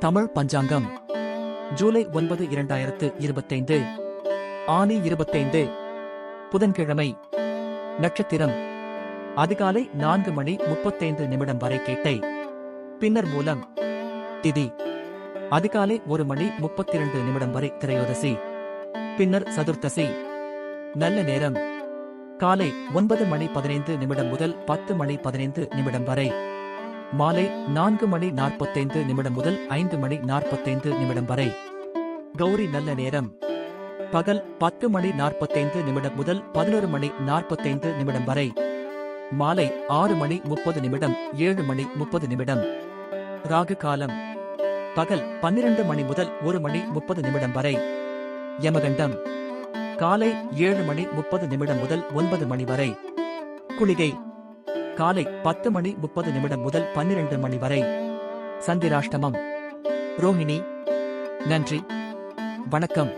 தமிழ் பஞ்சாங்கம் ஜூலை 9 2025 ஆனி 25 புதன்கிழமை நட்சத்திரம் அதிகாலை 4:35 வரை கேட்டை பின்னர் மூலம் திதி அதிகாலை 1:32 வரை திரையோதசி பின்னர் சதுர்த்தசி நல்ல நேரம் காலை 9:15 முதல் 10:15 வரை மாலை 4:45 முதல் 5:45 வரை கௌரி நல்ல நேரம் பகல் 10:45 முதல் 11:45 வரை மாலை 6:30 7:30 ராகு காலம் பகல் 12 முதல் 1:30 வரை யமகண்டம் காலை 7:30 முதல் 9 வரை குளிகை காலை 10:30 முதல் 12 வரை சந்திராஷ்டமம் ரோஹிணி நன்றி வணக்கம்.